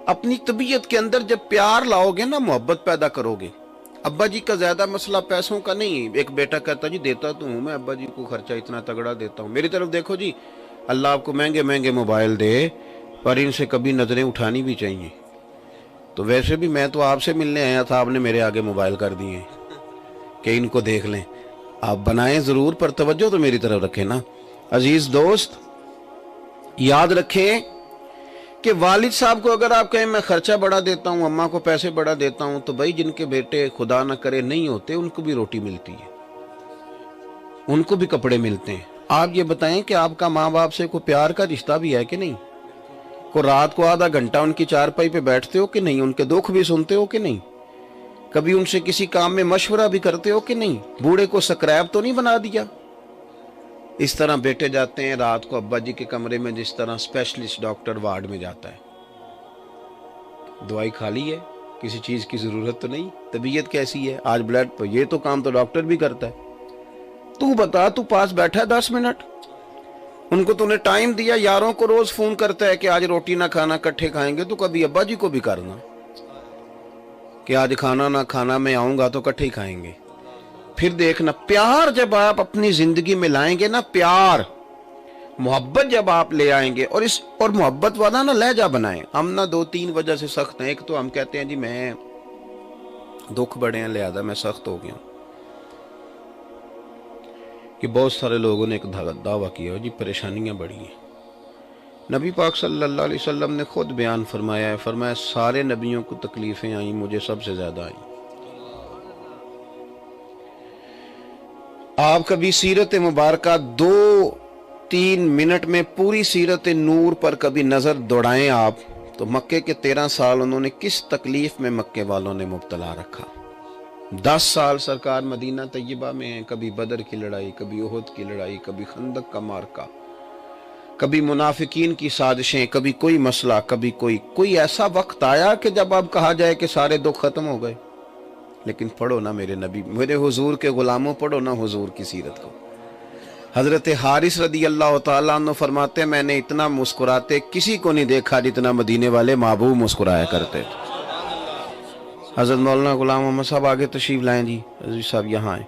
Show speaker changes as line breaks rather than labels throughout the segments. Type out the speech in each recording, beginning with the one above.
اپنی طبیعت کے اندر جب پیار لاؤ گے نا، محبت پیدا کرو گے۔ ابا جی کا زیادہ مسئلہ پیسوں کا نہیں، ایک بیٹا کہتا جی دیتا تو ہوں میں ابا جی کو، خرچہ اتنا تگڑا دیتا ہوں، میری طرف دیکھو جی، اللہ آپ کو مہنگے مہنگے موبائل دے، پر ان سے کبھی نظریں اٹھانی بھی چاہیے۔ تو ویسے بھی میں تو آپ سے ملنے آیا تھا، آپ نے میرے آگے موبائل کر دیے کہ ان کو دیکھ لیں، آپ بنائیں ضرور پر توجہ تو میری طرف رکھیں نا۔ عزیز دوست یاد رکھیں کہ والد صاحب کو اگر آپ کہیں میں خرچہ بڑا دیتا ہوں، اماں کو پیسے بڑا دیتا ہوں، تو بھائی جن کے بیٹے خدا نہ کرے نہیں ہوتے ان کو بھی روٹی ملتی ہے، ان کو بھی کپڑے ملتے ہیں۔ آپ یہ بتائیں کہ آپ کا ماں باپ سے کوئی پیار کا رشتہ بھی ہے کہ نہیں؟ کو رات کو آدھا گھنٹہ ان کی چارپائی پہ بیٹھتے ہو کہ نہیں؟ ان کے دکھ بھی سنتے ہو کہ نہیں؟ کبھی ان سے کسی کام میں مشورہ بھی کرتے ہو کہ نہیں؟ بوڑھے کو سکریپ تو نہیں بنا دیا؟ اس طرح بیٹے جاتے ہیں رات کو ابا جی کے کمرے میں، جس طرح اسپیشلسٹ ڈاکٹر وارڈ میں جاتا ہے، دوائی کھا لی ہے، کسی چیز کی ضرورت تو نہیں، طبیعت کیسی ہے، آج بلڈ پہ، یہ تو کام تو ڈاکٹر بھی کرتا ہے۔ تو بتا، تو پاس بیٹھا ہے 10 منٹ، ان کو تو نے ٹائم دیا، یاروں کو روز فون کرتا ہے کہ آج روٹی نہ کھانا، کٹھے کھائیں گے، تو کبھی ابا جی کو بھی کرنا کہ آج کھانا نہ کھانا، میں آؤں گا تو کٹھے ہی کھائیں گے۔ پھر دیکھنا، پیار جب آپ اپنی زندگی میں لائیں گے نا، پیار محبت جب آپ لے آئیں گے، اور محبت والا نا لہجہ بنائیں۔ ہم نا 2-3 وجہ سے سخت ہیں۔ ایک تو ہم کہتے ہیں جی میں دکھ بڑے ہیں لہذا میں سخت ہو گیا ہوں، کہ بہت سارے لوگوں نے ایک دعویٰ کیا جی پریشانیاں بڑی ہیں۔ نبی پاک صلی اللہ علیہ وسلم نے خود بیان فرمایا ہے، فرمایا سارے نبیوں کو تکلیفیں آئیں، مجھے سب سے زیادہ آئیں۔ آپ کبھی سیرت مبارکہ 2-3 منٹ میں پوری سیرت نور پر کبھی نظر دوڑائیں آپ، تو مکے کے 13 سال انہوں نے کس تکلیف میں مکے والوں نے مبتلا رکھا۔ 10 سال سرکار مدینہ طیبہ میں ہیں، کبھی بدر کی لڑائی، کبھی احد کی لڑائی، کبھی خندق کا مارکا، کبھی منافقین کی سازشیں، کبھی کوئی مسئلہ، کبھی کوئی ایسا وقت آیا کہ جب اب کہا جائے کہ سارے دکھ ختم ہو گئے۔ لیکن پڑھو نا میرے نبی، میرے حضور کے غلاموں، پڑھو نا حضور کی سیرت کو۔ حضرت حارث رضی اللہ تعالیٰ عنہ فرماتے میں نے اتنا مسکراتے کسی کو نہیں دیکھا جتنا مدینے والے محبوب مسکرایا کرتے تھے۔ حضرت مولانا غلام محمد صاحب آگے تشریف لائیں جی، عزیز صاحب یہاں آئیں۔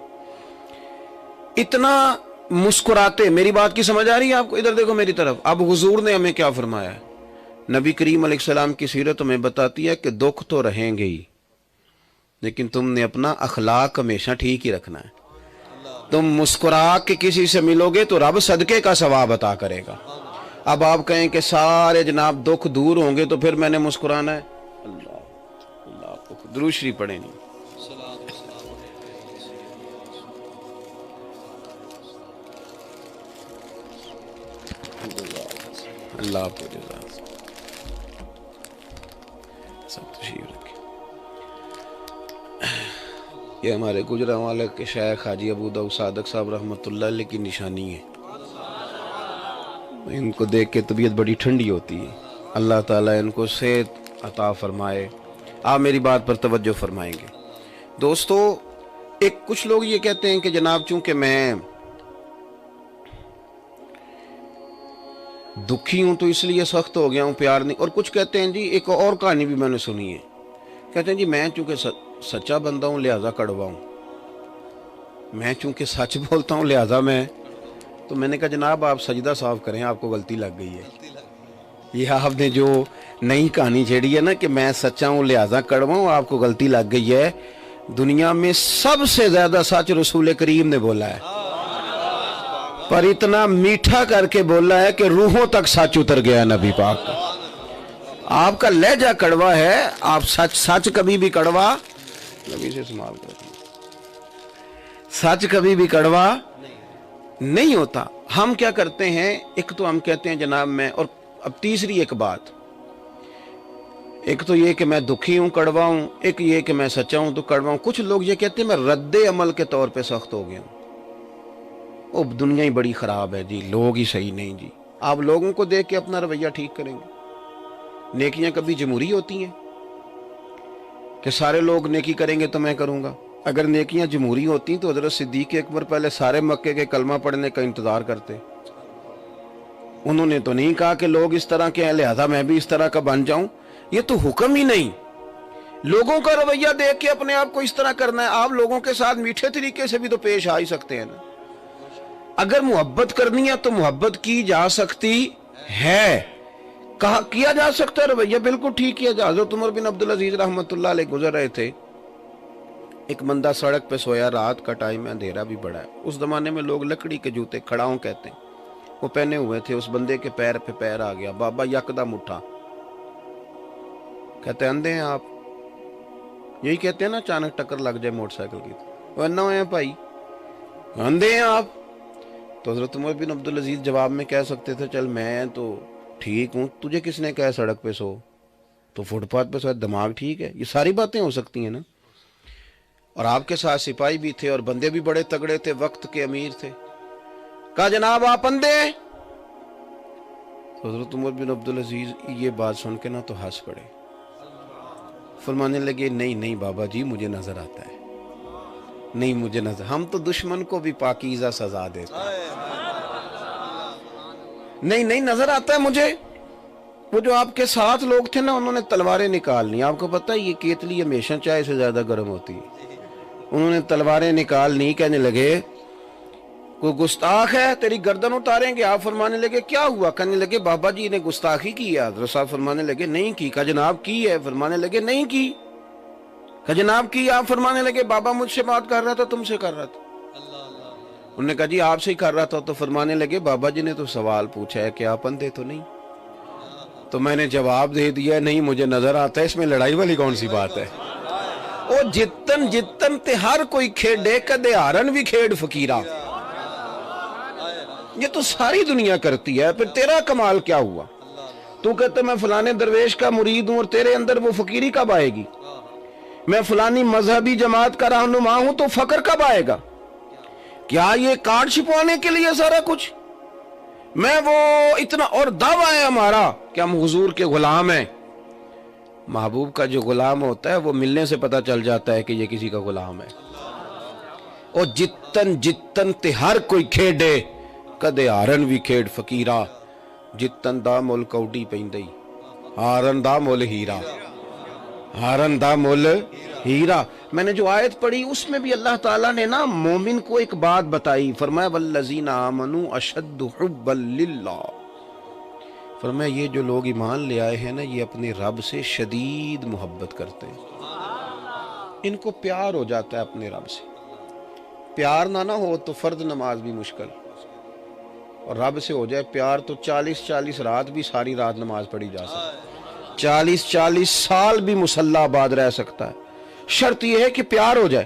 اتنا مسکراتے، میری بات کی سمجھ آ رہی ہے آپ کو؟ ادھر دیکھو میری طرف۔ اب حضور نے ہمیں کیا فرمایا ہے؟ نبی کریم علیہ السلام کی سیرت ہمیں بتاتی ہے کہ دکھ تو رہیں گے ہی، لیکن تم نے اپنا اخلاق ہمیشہ ٹھیک ہی رکھنا ہے۔ تم مسکرا کے کسی سے ملو گے تو رب صدقے کا ثواب عطا کرے گا۔ اب آپ کہیں کہ سارے جناب دکھ دور ہوں گے تو پھر میں نے مسکرانا ہے؟ اللہ کو درود شریف پڑھیں نہیں۔ اللہ آپ کو جزا سب تشریف رکھیں۔ یہ ہمارے گجرانوالے کے شیخ حاجی ابو داؤد صادق صاحب رحمۃ اللہ علیہ کی نشانی ہے، ان کو دیکھ کے طبیعت بڑی ٹھنڈی ہوتی ہے۔ اللہ تعالیٰ ان کو صحت عطا فرمائے۔ آپ میری بات پر توجہ فرمائیں گے دوستو؟ کچھ لوگ یہ کہتے ہیں کہ جناب چونکہ میں دکھی ہوں تو اس لیے سخت ہو گیا ہوں، پیار نہیں۔ اور کچھ کہتے ہیں جی، ایک اور کہانی بھی میں نے سنی ہے، کہتے ہیں جی میں چونکہ سچا بندہ ہوں لہذا کڑوا ہوں، میں چونکہ سچ بولتا ہوں لہذا میں۔ تو میں نے کہا جناب آپ سجدہ صاف کریں، آپ کو غلطی لگ گئی ہے۔ یہ آپ نے جو نئی کہانی چھیڑی ہے نا کہ میں سچا ہوں لہذا کڑوا ہوں، آپ کو غلطی لگ گئی ہے۔ دنیا میں سب سے زیادہ سچ رسول کریم نے بولا ہے، پر اتنا میٹھا کر کے بولا ہے کہ روحوں تک سچ اتر گیا نبی پاک کا۔ آپ کا لہجہ کڑوا ہے، آپ سچ کبھی بھی کڑوا نبی سے سنبھال کر رکھیں، سچ کبھی بھی کڑوا نہیں ہوتا۔ ہم کیا کرتے ہیں، ایک تو ہم کہتے ہیں جناب میں، اور اب تیسری ایک بات، ایک تو یہ کہ میں دکھی ہوں کڑوا ہوں، ایک یہ کہ میں سچا ہوں تو کڑوا ہوں۔ کچھ لوگ یہ کہتے ہیں میں رد عمل کے طور پہ سخت ہو گیا ہوں، او دنیا ہی بڑی خراب ہے جی، لوگ ہی صحیح نہیں جی۔ آپ لوگوں کو دیکھ کے اپنا رویہ ٹھیک کریں گے؟ نیکیاں کبھی جمہوری ہوتی ہیں کہ سارے لوگ نیکی کریں گے تو میں کروں گا؟ اگر نیکیاں جمہوری ہوتی تو حضرت صدیق اکبر پہلے سارے مکے کے کلمہ پڑھنے کا انتظار کرتے۔ انہوں نے تو نہیں کہا کہ لوگ اس طرح کے ہیں لہذا میں بھی اس طرح کا بن جاؤں، یہ تو حکم ہی نہیں. لوگوں کا رویہ دیکھ کے اپنے آپ کو اس طرح کرنا ہے. آپ لوگوں کے ساتھ میٹھے طریقے سے بھی تو پیش آ ہی سکتے ہیں نا. اگر محبت کرنی ہے تو محبت کی جا سکتی ہے, کیا جا سکتا ہے. رویہ بالکل ٹھیک کیا جا. حضرت عمر بن عبدالعزیز رحمۃ اللہ علیہ گزر رہے تھے, ایک بندہ سڑک پہ سویا, رات کا ٹائم ہے, اندھیرا بھی بڑا ہے. اس زمانے میں لوگ لکڑی کے جوتے, کھڑاؤں کہتے ہیں, وہ پہنے ہوئے تھے. اس بندے کے پیر پہ پیر آ گیا. بابا یکدم اٹھا, کہتے ہیں اندھے ہیں آپ؟ یہی کہتے ہیں نا اچانک ٹکر لگ جائے موٹر سائیکل کی. وہ انا ہوئے ہیں بھائی, اندھے ہیں آپ؟ تو حضرت عمر بن عبدالعزیز جواب میں کہہ سکتے تھے چل میں تو ٹھیک ہوں, تجھے کس نے کہا سڑک پہ سو, تو فٹ پاتھ پہ سو, دماغ ٹھیک ہے؟ یہ ساری باتیں ہو سکتی ہیں نا. اور آپ کے ساتھ سپاہی بھی تھے اور بندے بھی بڑے تگڑے تھے, وقت کے امیر تھے. کہا جناب آپ اندھے ہیں؟ تو حضرت عمر بن عبدالعزیز یہ بات سن کے نا تو ہنس پڑے. فرمانے لگے نہیں نہیں بابا جی مجھے نظر آتا ہے, نہیں مجھے نظر, ہم تو دشمن کو بھی پاکیزہ سزا دیتے ہیں. نہیں نہیں نظر آتا ہے مجھے. وہ جو آپ کے ساتھ لوگ تھے نا انہوں نے تلواریں نکال لی. آپ کو پتہ ہے یہ کیتلی ہمیشہ چائے سے زیادہ گرم ہوتی ہے. انہوں نے تلواریں نکال لی, کہنے لگے کوئی گستاخ ہے تیری گردن اتاریں گے. آپ فرمانے لگے کیا ہوا؟ کہنے لگے بابا جی نے گستاخی کی ہے. حضرت صاحب فرمانے لگے نہیں کی. کہا جناب کی ہے؟ فرمانے لگے نہیں کی. کہا جناب کی. آپ فرمانے لگے بابا مجھ سے بات کر رہا تھا تم سے کر رہا تھا؟ انہوں نے کہا جی آپ سے ہی کر رہا تھا. تو فرمانے لگے بابا جی نے تو سوال پوچھا ہے کہ آپ اندھے تو نہیں؟ تو میں نے جواب دے دیا نہیں مجھے نظر آتا ہے. اس میں لڑائی والی کون سی بات ہے؟ او جتن جتن تے ہر کوئی کھیڈے, کدے ہارن بھی کھیڈ فقیرہ. یہ تو ساری دنیا کرتی ہے, پھر تیرا کمال کیا ہوا؟ تو کہتا میں فلانے درویش کا مرید ہوں اور تیرے اندر وہ فقیری کب آئے گی؟ میں فلانی مذہبی جماعت کا رہنما ہوں تو فقر کب آئے گا؟ کیا یہ کارڈ چھپوانے کے لیے سارا کچھ؟ میں وہ اتنا, اور دعویٰ ہے ہمارا کہ ہم حضور کے غلام ہیں. محبوب کا جو غلام ہوتا ہے وہ ملنے سے پتہ چل جاتا ہے کہ یہ کسی کا غلام ہے. اور جتن جتن تے ہر کوئی کھیڈے, کدے ہارن بھی کھیڈ فقیرہ. جتن دا مول کوڈی پیندئی, ہارن دا مول ہیرا, ہارن دا مول ہیرا. میں نے جو آیت پڑھی اس میں بھی اللہ تعالیٰ نے نا مومن کو ایک بات بتائی. فرمایا والذین آمنوا اشد حبا للہ. فرمایا یہ جو لوگ ایمان لے آئے ہیں نا یہ اپنے رب سے شدید محبت کرتے ہیں. ان کو پیار ہو جاتا ہے اپنے رب سے. پیار نہ ہو تو فرض نماز بھی مشکل, اور رب سے ہو جائے پیار تو 40 رات بھی ساری رات نماز پڑھی جا سکتی, 40 سال بھی مصلی آباد رہ سکتا ہے. شرط یہ ہے کہ پیار ہو جائے,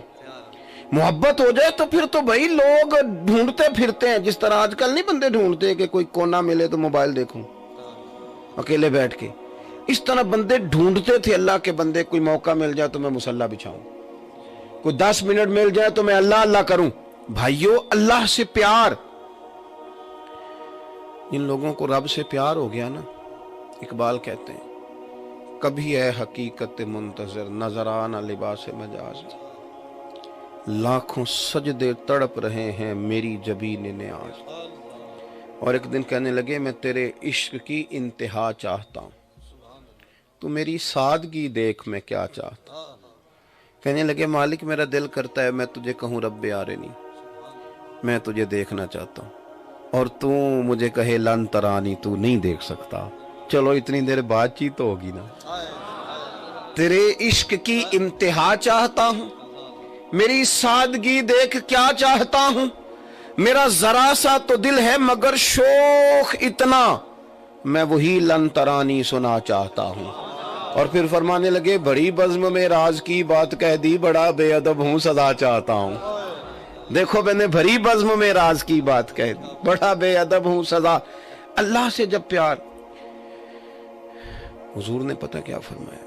محبت ہو جائے. تو پھر تو بھائی لوگ ڈھونڈتے پھرتے ہیں, جس طرح آج کل نہیں بندے ڈھونڈتے کہ کوئی کونا ملے تو موبائل دیکھوں اکیلے بیٹھ کے. اس طرح بندے ڈھونڈتے تھے اللہ کے بندے, کوئی موقع مل جائے تو میں مصلی بچھاؤں, کوئی 10 منٹ مل جائے تو میں اللہ اللہ کروں. بھائیو اللہ سے پیار, جن لوگوں کو رب سے پیار ہو گیا نا, اقبال کہتے ہیں کبھی ہے حقیقت منتظر نظرانہ لباس مجاز, لاکھوں سجدے تڑپ رہے ہیں میری جبین نیاز. اور ایک دن کہنے لگے میں تیرے عشق کی انتہا چاہتا ہوں, تو میری سادگی دیکھ میں کیا چاہتا ہوں. کہنے لگے مالک میرا دل کرتا ہے میں تجھے کہوں رب آرنی, میں تجھے دیکھنا چاہتا ہوں, اور تو مجھے کہے لن ترانی, تو نہیں دیکھ سکتا. چلو اتنی دیر بات چیت تو ہوگی نا. تیرے عشق کی انتہا چاہتا ہوں, میری سادگی دیکھ کیا چاہتا ہوں. میرا ذرا سا تو دل ہے مگر شوق اتنا, میں وہی لن ترانی سنا چاہتا ہوں. اور پھر فرمانے لگے بڑی بزم میں راز کی بات کہہ دی, بڑا بے ادب ہوں سزا چاہتا ہوں. دیکھو میں نے بھری بزم میں راز کی بات کہہ دی, بڑا بے ادب ہوں سزا. اللہ سے جب پیار, حضور نے پتہ کیا فرمایا,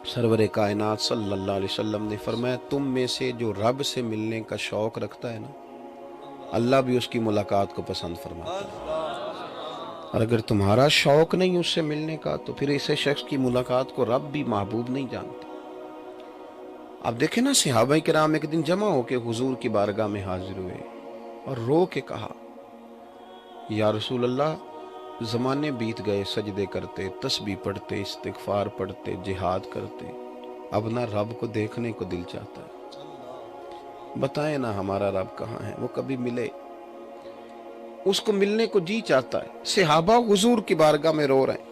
سرور کائنات صلی اللہ علیہ وسلم نے فرمایا تم میں سے جو رب سے ملنے کا شوق رکھتا ہے نا, اللہ بھی اس کی ملاقات کو پسند فرماتا ہے. اور اگر تمہارا شوق نہیں اس سے ملنے کا تو پھر ایسے شخص کی ملاقات کو رب بھی محبوب نہیں جانتا. اب دیکھیں نا صحابہ کرام ایک دن جمع ہو کے حضور کی بارگاہ میں حاضر ہوئے اور رو کے کہا یا رسول اللہ زمانے بیت گئے سجدے کرتے، تسبیح پڑھتے، استغفار پڑھتے، جہاد کرتے، اب نہ رب کو دیکھنے کو دل چاہتا ہے۔ بتائیں نا ہمارا رب کہاں ہے؟ وہ کبھی ملے، اس کو ملنے کو جی چاہتا ہے۔ صحابہ حضور کی بارگاہ میں رو رہے ہیں،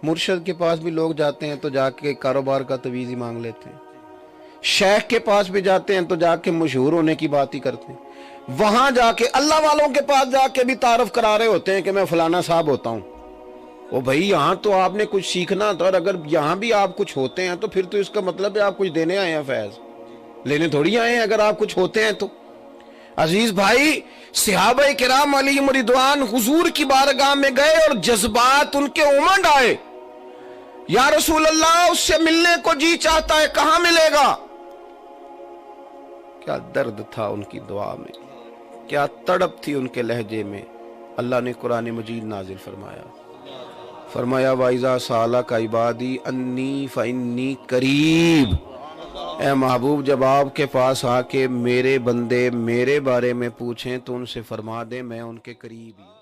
مرشد کے پاس بھی لوگ جاتے ہیں تو جا کے کاروبار کا تویز ہی مانگ لیتے ہیں، شیخ کے پاس بھی جاتے ہیں تو جا کے مشہور ہونے کی بات ہی کرتے ہیں، وہاں جا کے اللہ والوں کے پاس جا کے بھی تعارف کرا رہے ہوتے ہیں کہ میں فلانا صاحب ہوتا ہوں۔ وہ بھائی یہاں تو آپ نے کچھ سیکھنا تھا، اور اگر یہاں بھی آپ کچھ ہوتے ہیں تو پھر تو اس کا مطلب ہے آپ کچھ دینے آئے ہیں، فیض لینے تھوڑی آئے ہیں۔ اگر آپ کچھ ہوتے ہیں تو عزیز بھائی، صحابہ کرام علیہم رضوان حضور کی بارگاہ میں گئے اور جذبات ان کے امنڈ آئے، یا رسول اللہ اس سے ملنے کو جی چاہتا ہے، کہاں ملے گا؟ کیا درد تھا ان کی دعا میں، کیا تڑپ تھی ان کے لہجے میں۔ اللہ نے قرآن مجید نازل فرمایا، فرمایا وَإِذَا سَأَلَكَ عِبَادِي أَنِّي فَإِنِّي قَرِيبٌ۔ اے محبوب، جب آپ کے پاس آ کے میرے بندے میرے بارے میں پوچھیں تو ان سے فرما دیں میں ان کے قریب ہی ہوں۔